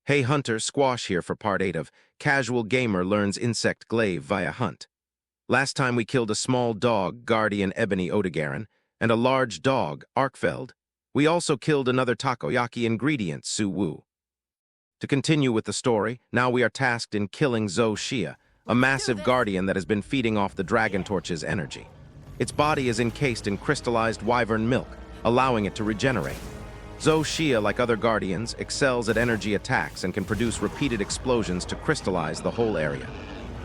Hey Hunter, Squash here for part 8 of Casual Gamer Learns Insect Glaive via Hunt. Last time we killed a small dog, Guardian Ebony Odegaran, and a large dog, Arkfeld. We also killed another takoyaki ingredient, Su-Wu. To continue with the story, now we are tasked in killing Xia, a massive guardian that has been feeding off the Dragon Torch's energy. Its body is encased in crystallized wyvern milk, allowing it to regenerate. Xia, like other guardians, excels at energy attacks and can produce repeated explosions to crystallize the whole area.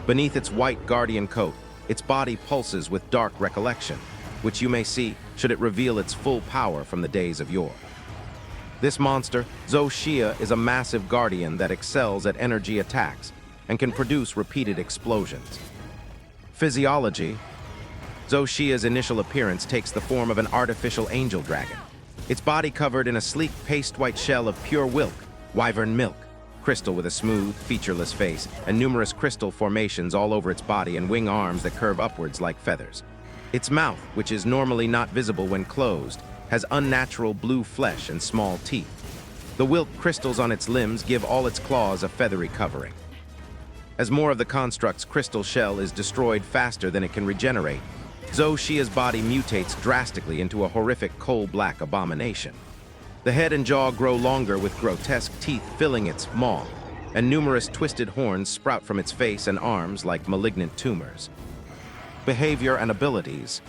Beneath its white guardian coat, its body pulses with dark recollection, which you may see should it reveal its full power from the days of yore. This monster, Xia, is a massive guardian that excels at energy attacks and can produce repeated explosions. Physiology: Xia's initial appearance takes the form of an artificial angel dragon. Its body covered in a sleek paste-white shell of pure wilk, wyvern milk, crystal with a smooth, featureless face, and numerous crystal formations all over its body and wing arms that curve upwards like feathers. Its mouth, which is normally not visible when closed, has unnatural blue flesh and small teeth. The wilk crystals on its limbs give all its claws a feathery covering. As more of the construct's crystal shell is destroyed faster than it can regenerate, Xia's body mutates drastically into a horrific coal-black abomination. The head and jaw grow longer with grotesque teeth filling its maw, and numerous twisted horns sprout from its face and arms like malignant tumors. Behavior and abilities: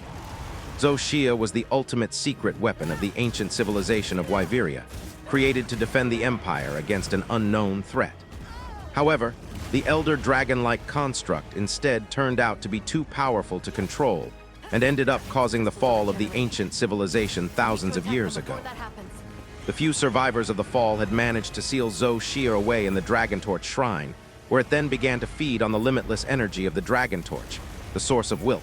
Xia was the ultimate secret weapon of the ancient civilization of Wyveria, created to defend the Empire against an unknown threat. However, the elder dragon-like construct instead turned out to be too powerful to control and ended up causing the fall of the ancient civilization thousands of years ago. The few survivors of the fall had managed to seal Xia away in the Dragon Torch Shrine, where it then began to feed on the limitless energy of the Dragon Torch, the source of wilk,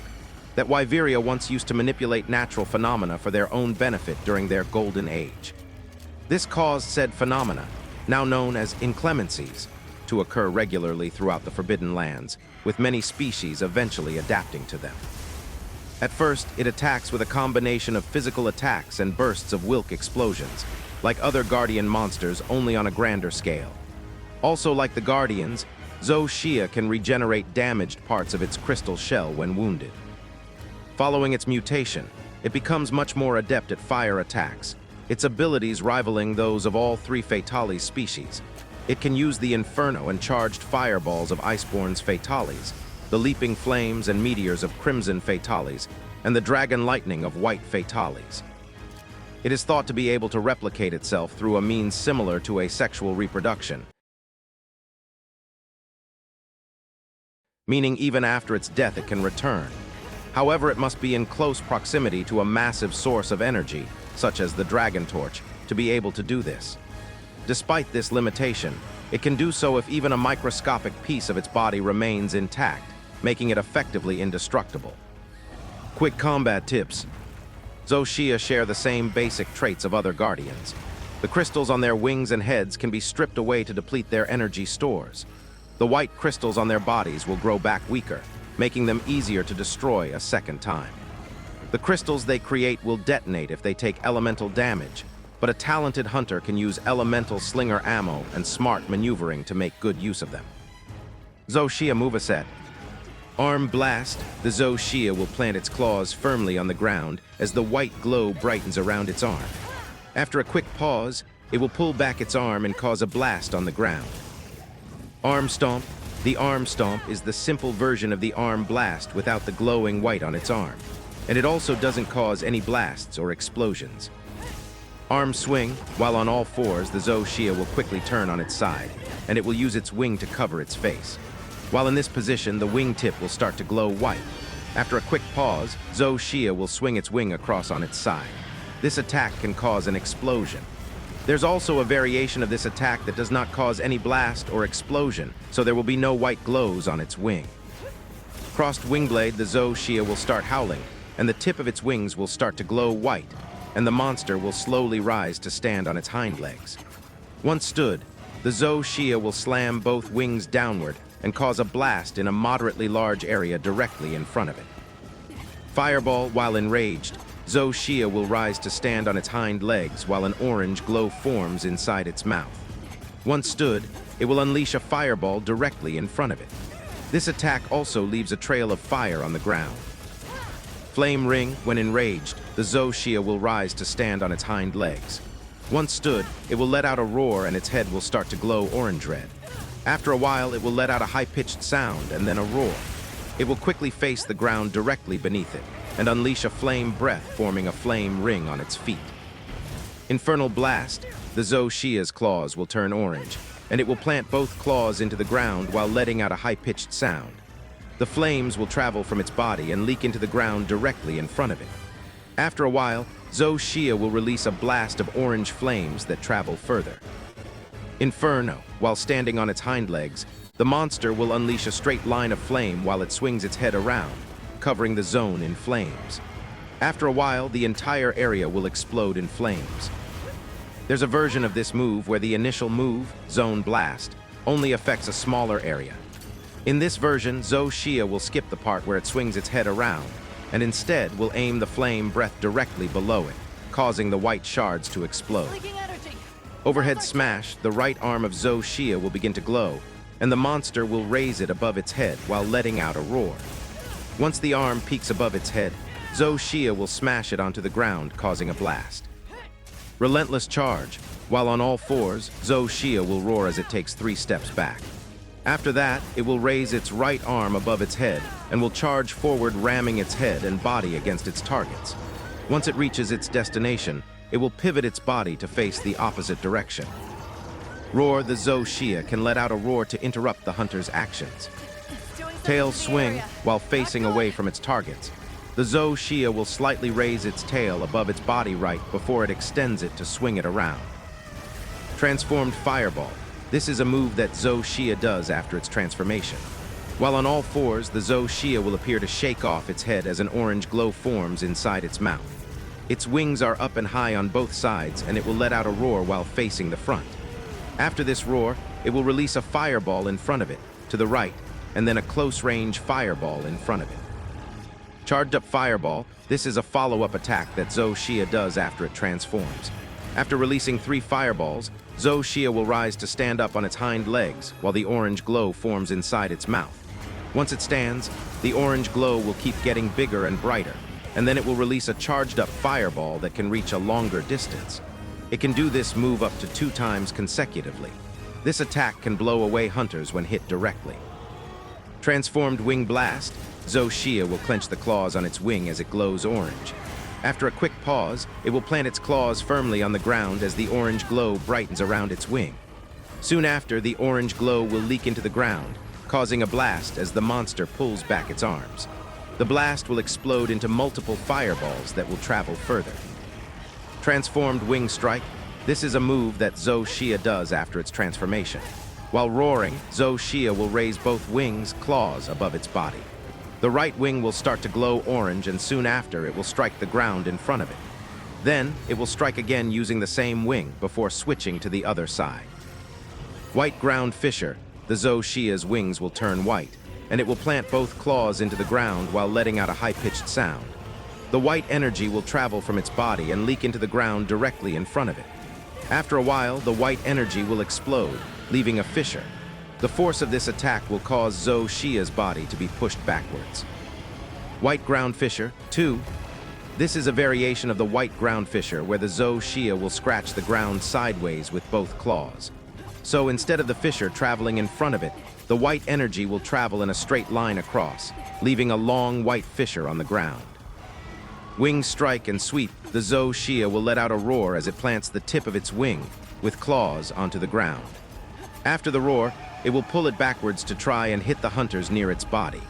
that Wyveria once used to manipulate natural phenomena for their own benefit during their golden age. This caused said phenomena, now known as inclemencies, to occur regularly throughout the Forbidden Lands, with many species eventually adapting to them. At first, it attacks with a combination of physical attacks and bursts of wilk explosions, like other guardian monsters, only on a grander scale. Also, like the guardians, Xia can regenerate damaged parts of its crystal shell when wounded. Following its mutation, it becomes much more adept at fire attacks, its abilities rivaling those of all three Fatales species. It can use the inferno and charged fireballs of Iceborne's Fatales, the leaping flames and meteors of Crimson Fatales, and the dragon lightning of White Fatales. It is thought to be able to replicate itself through a means similar to asexual reproduction, meaning even after its death it can return. However, it must be in close proximity to a massive source of energy, such as the Dragon Torch, to be able to do this. Despite this limitation, it can do so if even a microscopic piece of its body remains intact, making it effectively indestructible. Quick combat tips: Xia share the same basic traits of other guardians. The crystals on their wings and heads can be stripped away to deplete their energy stores. The white crystals on their bodies will grow back weaker, making them easier to destroy a second time. The crystals they create will detonate if they take elemental damage, but a talented hunter can use elemental slinger ammo and smart maneuvering to make good use of them. Xia moveset: Arm Blast. The Xia will plant its claws firmly on the ground as the white glow brightens around its arm. After a quick pause, it will pull back its arm and cause a blast on the ground. Arm Stomp. The Arm Stomp is the simple version of the Arm Blast without the glowing white on its arm, and it also doesn't cause any blasts or explosions. Arm Swing. While on all fours, the Xia will quickly turn on its side, and it will use its wing to cover its face. While in this position, the wingtip will start to glow white. After a quick pause, Xia will swing its wing across on its side. This attack can cause an explosion. There's also a variation of this attack that does not cause any blast or explosion, so there will be no white glows on its wing. Crossed Wingblade. The Xia will start howling, and the tip of its wings will start to glow white, and the monster will slowly rise to stand on its hind legs. Once stood, the Xia will slam both wings downward and cause a blast in a moderately large area directly in front of it. Fireball. While enraged, Xia will rise to stand on its hind legs while an orange glow forms inside its mouth. Once stood, it will unleash a fireball directly in front of it. This attack also leaves a trail of fire on the ground. Flame Ring, when enraged, the Zoshia will rise to stand on its hind legs. Once stood, it will let out a roar and its head will start to glow orange-red. After a while, it will let out a high-pitched sound and then a roar. It will quickly face the ground directly beneath it and unleash a flame breath, forming a flame ring on its feet. Infernal Blast, the Zoshia's claws will turn orange, and it will plant both claws into the ground while letting out a high-pitched sound. The flames will travel from its body and leak into the ground directly in front of it. After a while, Zoshia will release a blast of orange flames that travel further. Inferno, while standing on its hind legs, the monster will unleash a straight line of flame while it swings its head around, covering the zone in flames. After a while, the entire area will explode in flames. There's a version of this move where the initial move, Zone Blast, only affects a smaller area. In this version, Zoshia will skip the part where it swings its head around, and instead will aim the flame breath directly below it, causing the white shards to explode. Overhead Smash, the right arm of Zoshia will begin to glow, and the monster will raise it above its head while letting out a roar. Once the arm peaks above its head, Zoshia will smash it onto the ground, causing a blast. Relentless Charge, while on all fours, Zoshia will roar as it takes 3 steps back. After that, it will raise its right arm above its head and will charge forward, ramming its head and body against its targets. Once it reaches its destination, it will pivot its body to face the opposite direction. Roar, the Zoshia can let out a roar to interrupt the hunter's actions. Tail Swing, while facing away from its targets. The Zoshia will slightly raise its tail above its body right before it extends it to swing it around. Transformed Fireball. This is a move that Zoshia does after its transformation. While on all fours, the Zoshia will appear to shake off its head as an orange glow forms inside its mouth. Its wings are up and high on both sides, and it will let out a roar while facing the front. After this roar, it will release a fireball in front of it, to the right, and then a close-range fireball in front of it. Charged Up Fireball, this is a follow-up attack that Zoshia does after it transforms. After releasing 3 fireballs, Zoshia will rise to stand up on its hind legs while the orange glow forms inside its mouth. Once it stands, the orange glow will keep getting bigger and brighter, and then it will release a charged up fireball that can reach a longer distance. It can do this move up to 2 times consecutively. This attack can blow away hunters when hit directly. Transformed Wing Blast, Zoshia will clench the claws on its wing as it glows orange. After a quick pause, it will plant its claws firmly on the ground as the orange glow brightens around its wing. Soon after, the orange glow will leak into the ground, causing a blast as the monster pulls back its arms. The blast will explode into multiple fireballs that will travel further. Transformed Wing Strike. This is a move that Zoshia does after its transformation. While roaring, Zoshia will raise both wings, claws above its body. The right wing will start to glow orange, and soon after it will strike the ground in front of it. Then it will strike again using the same wing before switching to the other side. White Ground Fisher. The Zoshia's wings will turn white, and it will plant both claws into the ground while letting out a high-pitched sound. The white energy will travel from its body and leak into the ground directly in front of it. After a while, the white energy will explode, leaving a fissure. The force of this attack will cause Zoshia's body to be pushed backwards. White Ground Fisher 2. This is a variation of the White Ground Fisher where the Zoshia will scratch the ground sideways with both claws. So instead of the fissure traveling in front of it, the white energy will travel in a straight line across, leaving a long white fissure on the ground. Wing Strike and Sweep. The Zoshia will let out a roar as it plants the tip of its wing, with claws, onto the ground. After the roar, it will pull it backwards to try and hit the hunters near its body.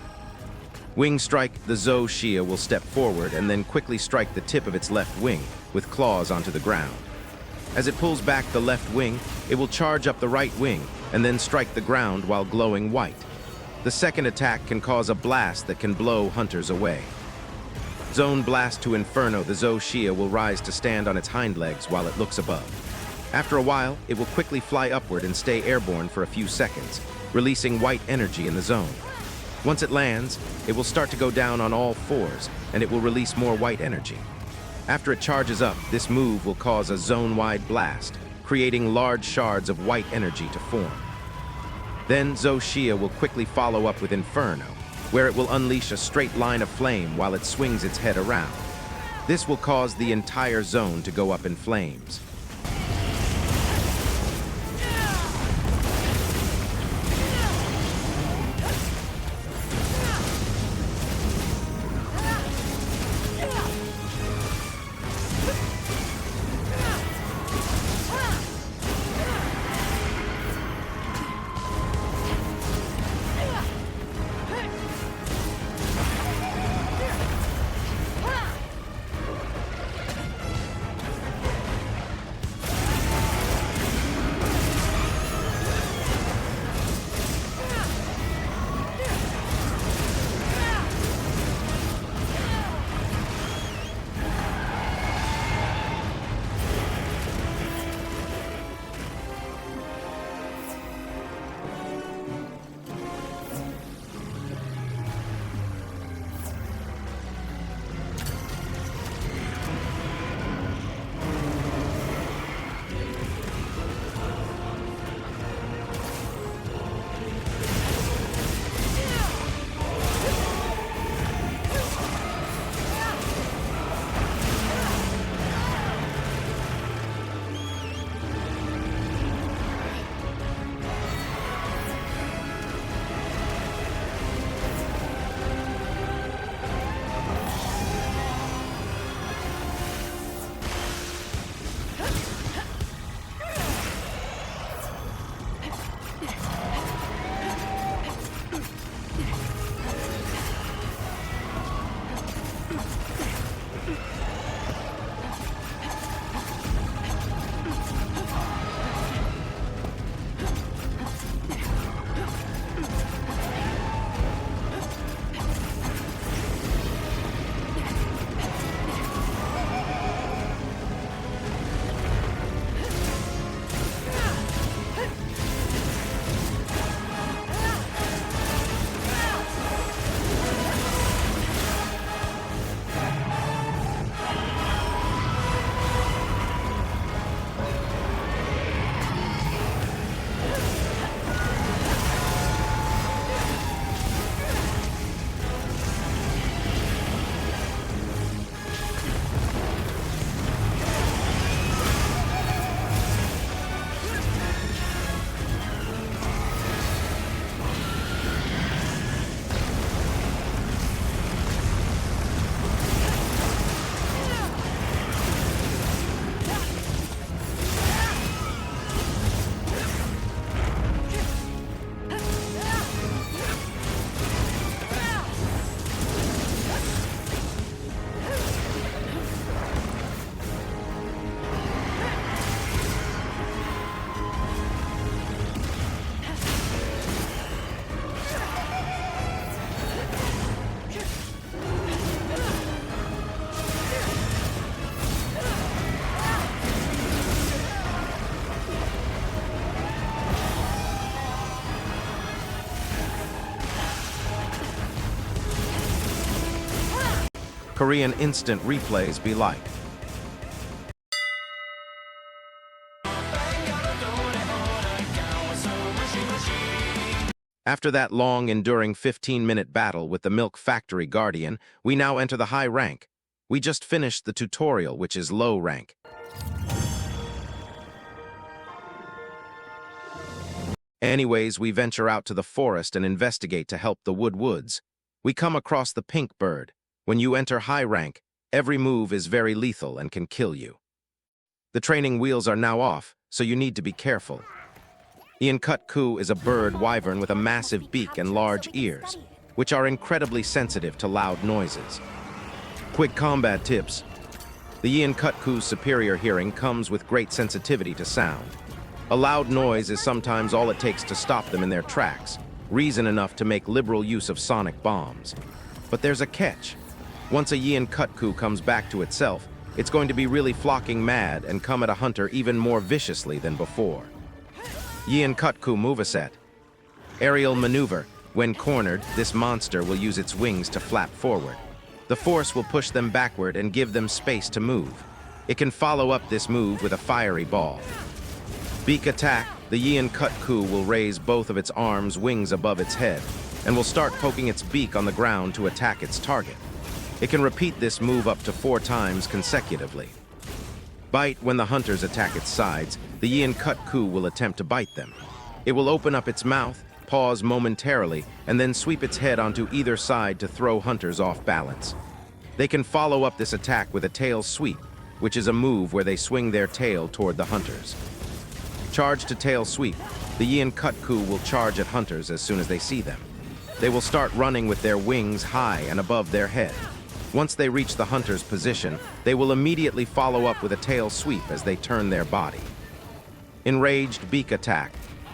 Wing Strike. The Zoshia will step forward and then quickly strike the tip of its left wing, with claws onto the ground. As it pulls back the left wing, it will charge up the right wing and then strike the ground while glowing white. The second attack can cause a blast that can blow hunters away. Zone Blast to Inferno. The Zoshia will rise to stand on its hind legs while it looks above. After a while, it will quickly fly upward and stay airborne for a few seconds, releasing white energy in the zone. Once it lands, it will start to go down on all fours, and it will release more white energy. After it charges up, this move will cause a zone-wide blast, creating large shards of white energy to form. Then Zoshia will quickly follow up with Inferno, where it will unleash a straight line of flame while it swings its head around. This will cause the entire zone to go up in flames. Korean instant replays be like. After that long, enduring 15-minute battle with the Milk Factory Guardian, we now enter the high rank. We just finished the tutorial, which is low rank. Anyways, we venture out to the forest and investigate to help the Woods. We come across the pink bird. When you enter high rank, every move is very lethal and can kill you. The training wheels are now off, so you need to be careful. Kut-Ku is a bird wyvern with a massive beak and large ears, which are incredibly sensitive to loud noises. Quick combat tips. The Kut-Ku's superior hearing comes with great sensitivity to sound. A loud noise is sometimes all it takes to stop them in their tracks, reason enough to make liberal use of sonic bombs. But there's a catch. Once a Kut-Ku comes back to itself, it's going to be really flocking mad and come at a hunter even more viciously than before. Kut-Ku moveset. Aerial maneuver. When cornered, this monster will use its wings to flap forward. The force will push them backward and give them space to move. It can follow up this move with a fiery ball. Beak attack. the Yian Kut-Ku will raise both of its arms' wings above its head and will start poking its beak on the ground to attack its target. It can repeat this move up to 4 times consecutively. Bite when the hunters attack its sides. The Yian Kut-Ku will attempt to bite them. It will open up its mouth, pause momentarily, and then sweep its head onto either side to throw hunters off balance. They can follow up this attack with a tail sweep, which is a move where they swing their tail toward the hunters. Charge to tail sweep. The Yian Kut-Ku will charge at hunters as soon as they see them. They will start running with their wings high and above their head. Once they reach the hunter's position, they will immediately follow up with a tail sweep as they turn their body. Enraged beak attack.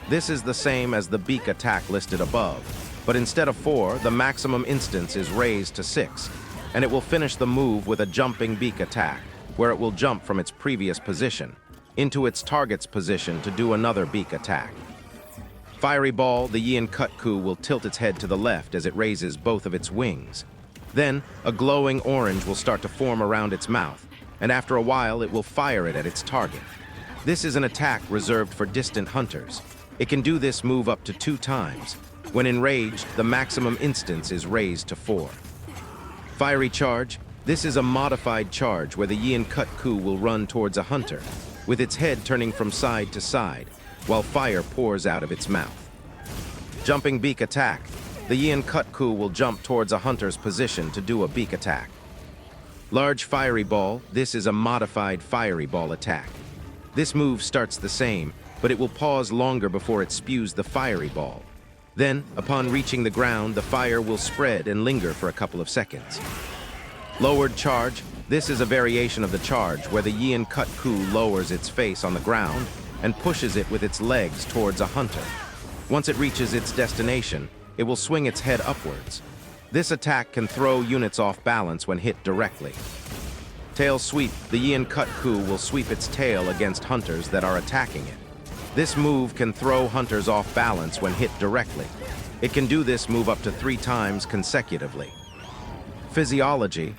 This is the same as the beak attack listed above, but instead of 4, the maximum instance is raised to 6, and it will finish the move with a jumping beak attack, where it will jump from its previous position into its target's position to do another beak attack. Fiery ball, the Yian Kut-Ku will tilt its head to the left as it raises both of its wings. Then, a glowing orange will start to form around its mouth, and after a while it will fire it at its target. This is an attack reserved for distant hunters. It can do this move up to 2 times. When enraged, the maximum instance is raised to 4. Fiery charge. This is a modified charge where the Yian Kut-Ku will run towards a hunter, with its head turning from side to side, while fire pours out of its mouth. Jumping beak attack. The Yian Kut-Ku will jump towards a hunter's position to do a beak attack. Large fiery ball. This is a modified fiery ball attack. This move starts the same, but it will pause longer before it spews the fiery ball. Then, upon reaching the ground, the fire will spread and linger for a couple of seconds. Lowered charge. This is a variation of the charge where the Yian Kut-Ku lowers its face on the ground and pushes it with its legs towards a hunter. Once it reaches its destination, it will swing its head upwards. This attack can throw units off balance when hit directly. Tail sweep. The Yian Kut-Ku will sweep its tail against hunters that are attacking it. This move can throw hunters off balance when hit directly. It can do this move up to 3 times consecutively. Physiology.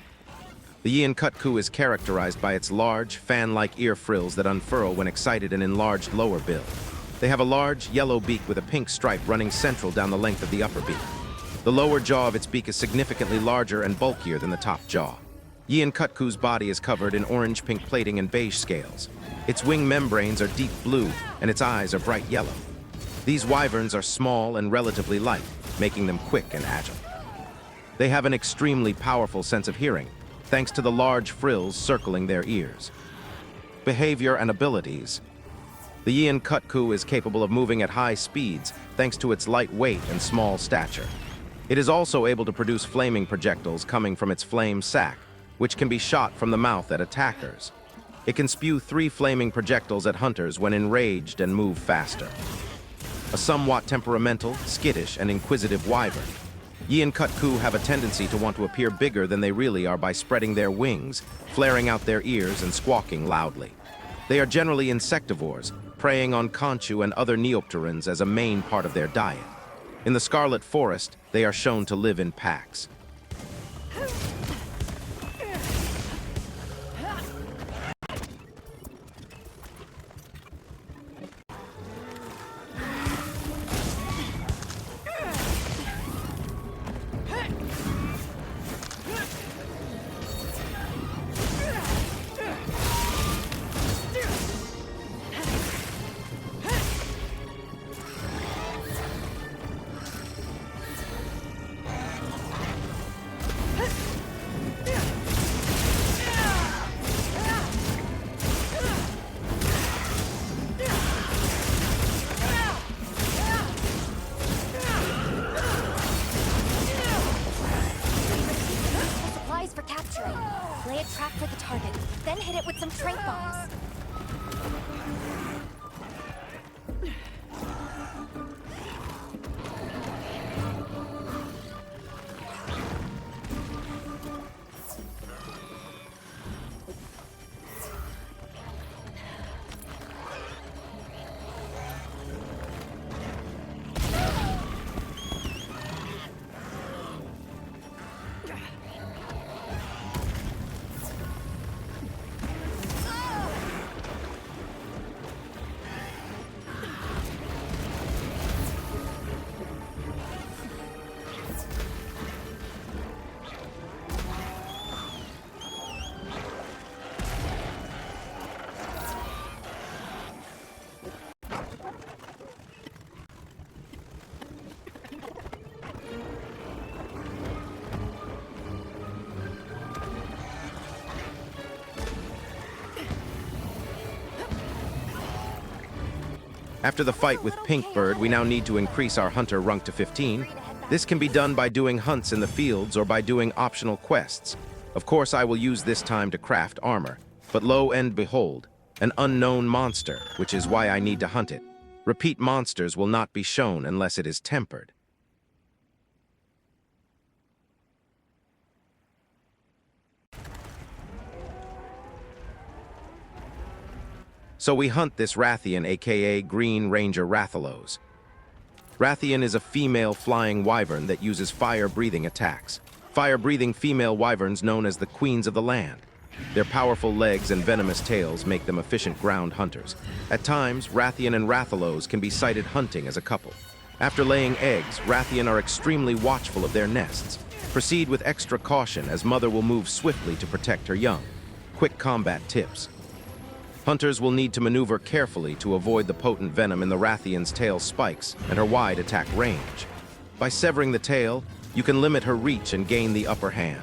The Yian Kut-Ku is characterized by its large, fan-like ear frills that unfurl when excited and enlarged lower bill. They have a large, yellow beak with a pink stripe running central down the length of the upper beak. The lower jaw of its beak is significantly larger and bulkier than the top jaw. Yian Kut-Ku's body is covered in orange-pink plating and beige scales. Its wing membranes are deep blue, and its eyes are bright yellow. These wyverns are small and relatively light, making them quick and agile. They have an extremely powerful sense of hearing, thanks to the large frills circling their ears. Behavior and abilities. The Yian Kut-Ku is capable of moving at high speeds thanks to its light weight and small stature. It is also able to produce flaming projectiles coming from its flame sac, which can be shot from the mouth at attackers. It can spew 3 flaming projectiles at hunters when enraged and move faster. A somewhat temperamental, skittish, and inquisitive wyvern. Yian Kut-Ku have a tendency to want to appear bigger than they really are by spreading their wings, flaring out their ears, and squawking loudly. They are generally insectivores, preying on conchu and other neopterans as a main part of their diet. In the Scarlet Forest, they are shown to live in packs. After the fight with Pinkbird, we now need to increase our hunter rank to 15. This can be done by doing hunts in the fields or by doing optional quests. Of course, I will use this time to craft armor, but lo and behold, an unknown monster, which is why I need to hunt it. Repeat monsters will not be shown unless it is tempered. So we hunt this Rathian, aka Green Ranger Rathalos. Rathian is a female flying wyvern that uses fire-breathing attacks. Fire-breathing female wyverns known as the queens of the land. Their powerful legs and venomous tails make them efficient ground hunters. At times, Rathian and Rathalos can be sighted hunting as a couple. After laying eggs, Rathian are extremely watchful of their nests. Proceed with extra caution as mother will move swiftly to protect her young. Quick combat tips. Hunters will need to maneuver carefully to avoid the potent venom in the Rathian's tail spikes and her wide attack range. By severing the tail, you can limit her reach and gain the upper hand.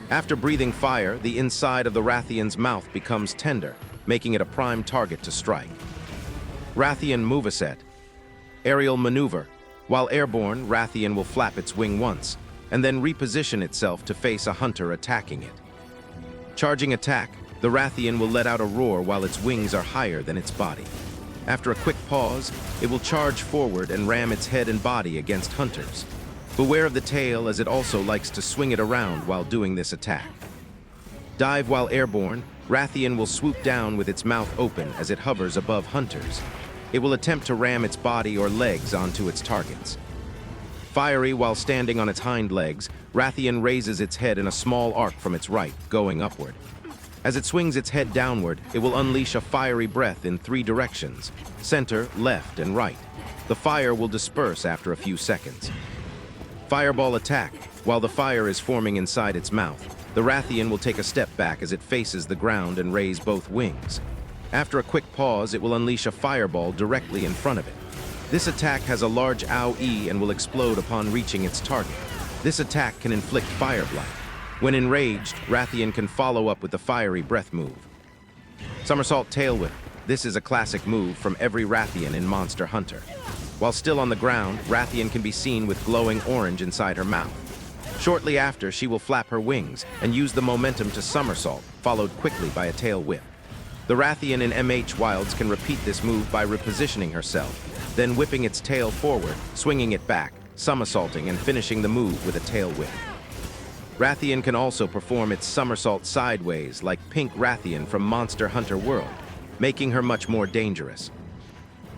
After breathing fire, the inside of the Rathian's mouth becomes tender, making it a prime target to strike. Rathian moveset. Aerial maneuver. While airborne, Rathian will flap its wing once, and then reposition itself to face a hunter attacking it. Charging attack. The Rathian will let out a roar while its wings are higher than its body. After a quick pause, it will charge forward and ram its head and body against hunters. Beware of the tail as it also likes to swing it around while doing this attack. Dive while airborne, Rathian will swoop down with its mouth open as it hovers above hunters. It will attempt to ram its body or legs onto its targets. Fiery while standing on its hind legs, Rathian raises its head in a small arc from its right, going upward. As it swings its head downward, it will unleash a fiery breath in 3 directions: center, left, and right. The fire will disperse after a few seconds. Fireball attack. While the fire is forming inside its mouth, the Rathian will take a step back as it faces the ground and raise both wings. After a quick pause, it will unleash a fireball directly in front of it. This attack has a large AoE and will explode upon reaching its target. This attack can inflict fire blight. When enraged, Rathian can follow up with the fiery breath move. Somersault Tail Whip. This is a classic move from every Rathian in Monster Hunter. While still on the ground, Rathian can be seen with glowing orange inside her mouth. Shortly after, she will flap her wings and use the momentum to somersault, followed quickly by a tail whip. The Rathian in MH Wilds can repeat this move by repositioning herself, then whipping its tail forward, swinging it back, somersaulting, and finishing the move with a tail whip. Rathian can also perform its somersault sideways like Pink Rathian from Monster Hunter World, making her much more dangerous.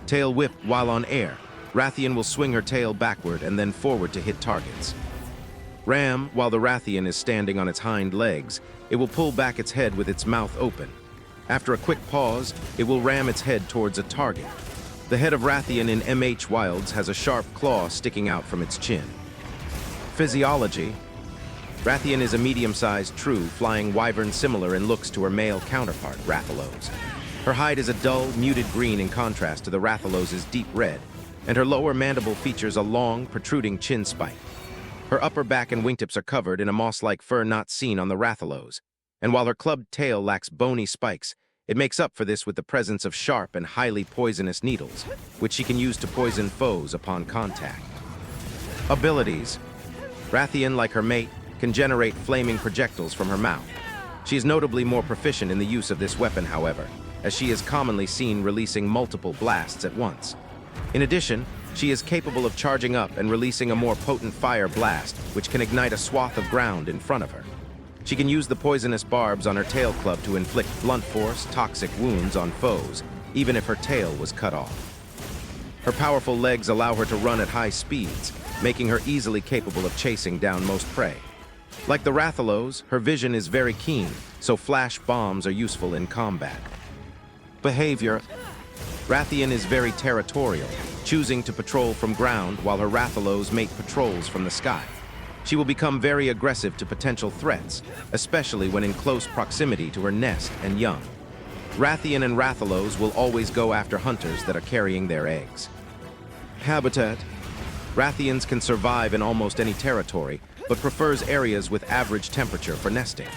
Tail whip while on air. Rathian will swing her tail backward and then forward to hit targets. Ram, while the Rathian is standing on its hind legs, it will pull back its head with its mouth open. After a quick pause, it will ram its head towards a target. The head of Rathian in MH Wilds has a sharp claw sticking out from its chin. Physiology. Rathian is a medium-sized true flying wyvern similar in looks to her male counterpart, Rathalos. Her hide is a dull, muted green in contrast to the Rathalos' deep red, and her lower mandible features a long, protruding chin spike. Her upper back and wingtips are covered in a moss-like fur not seen on the Rathalos, and while her clubbed tail lacks bony spikes, it makes up for this with the presence of sharp and highly poisonous needles, which she can use to poison foes upon contact. Abilities. Rathian, like her mate, can generate flaming projectiles from her mouth. She is notably more proficient in the use of this weapon, however, as she is commonly seen releasing multiple blasts at once. In addition, she is capable of charging up and releasing a more potent fire blast, which can ignite a swath of ground in front of her. She can use the poisonous barbs on her tail club to inflict blunt force, toxic wounds on foes, even if her tail was cut off. Her powerful legs allow her to run at high speeds, making her easily capable of chasing down most prey. Like the Rathalos, her vision is very keen, so flash bombs are useful in combat. Behavior. Rathian is very territorial, choosing to patrol from ground while her Rathalos make patrols from the sky. She will become very aggressive to potential threats, especially when in close proximity to her nest and young. Rathian and Rathalos will always go after hunters that are carrying their eggs. Habitat. Rathians can survive in almost any territory, but prefers areas with average temperature for nesting.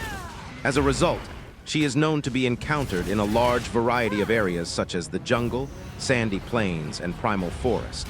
As a result, She is known to be encountered in a large variety of areas such as the jungle, sandy plains, and primal forest.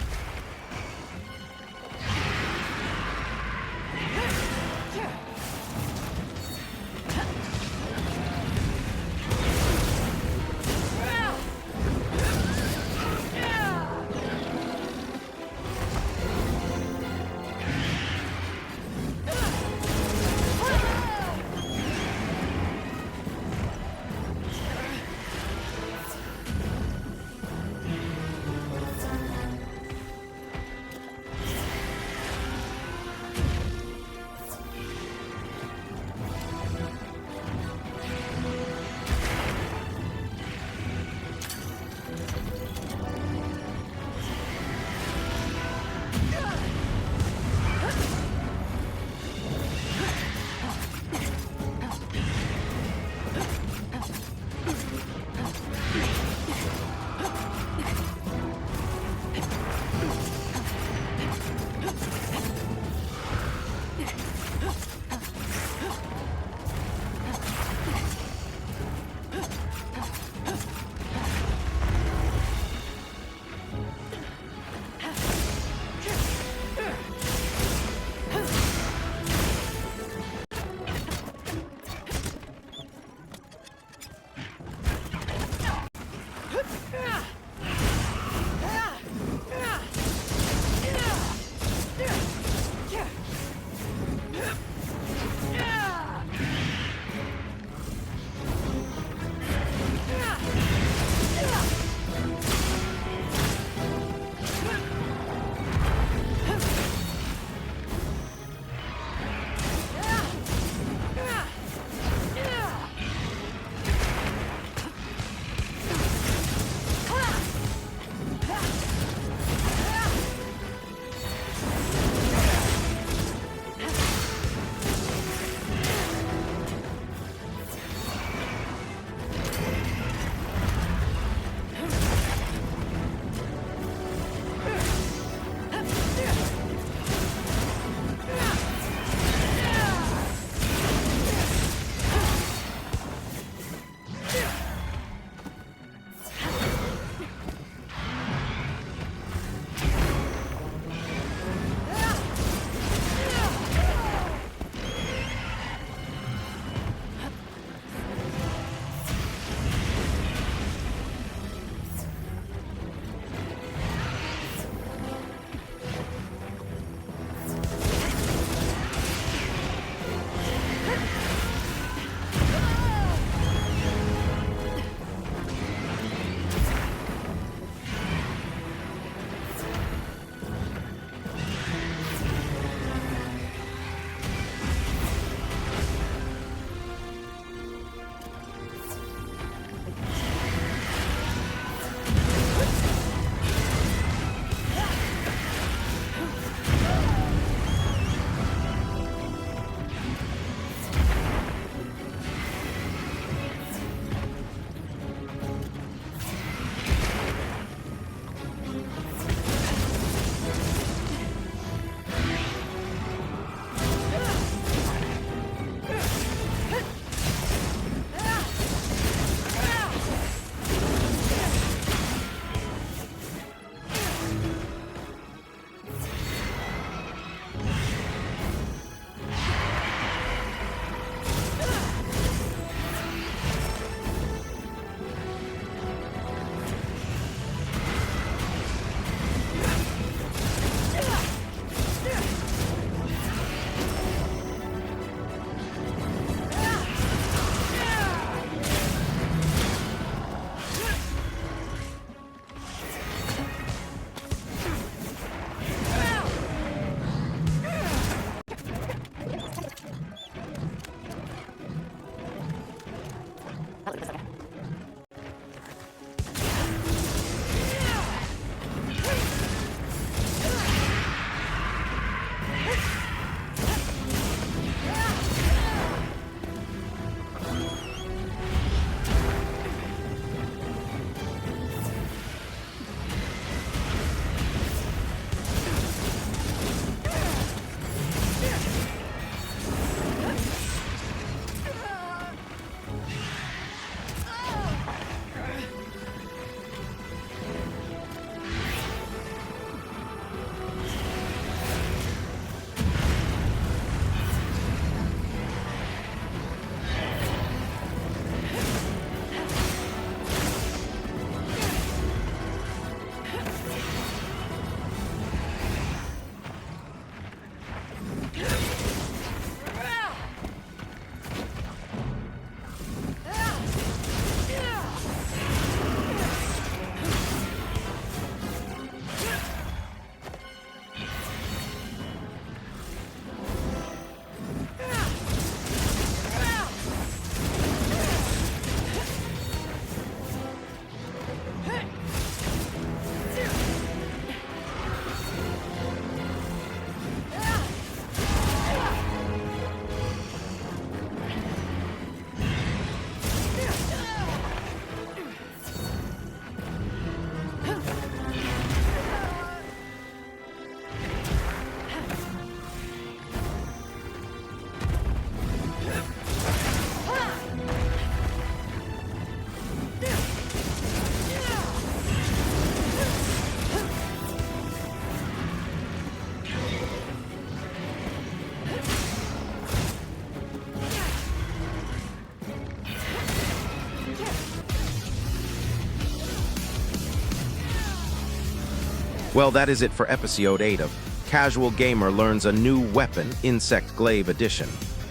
Well, that is it for episode 8 of Casual Gamer Learns a New Weapon, Insect Glaive Edition.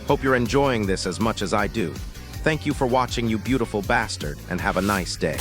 Hope you're enjoying this as much as I do. Thank you for watching, you beautiful bastard, and have a nice day.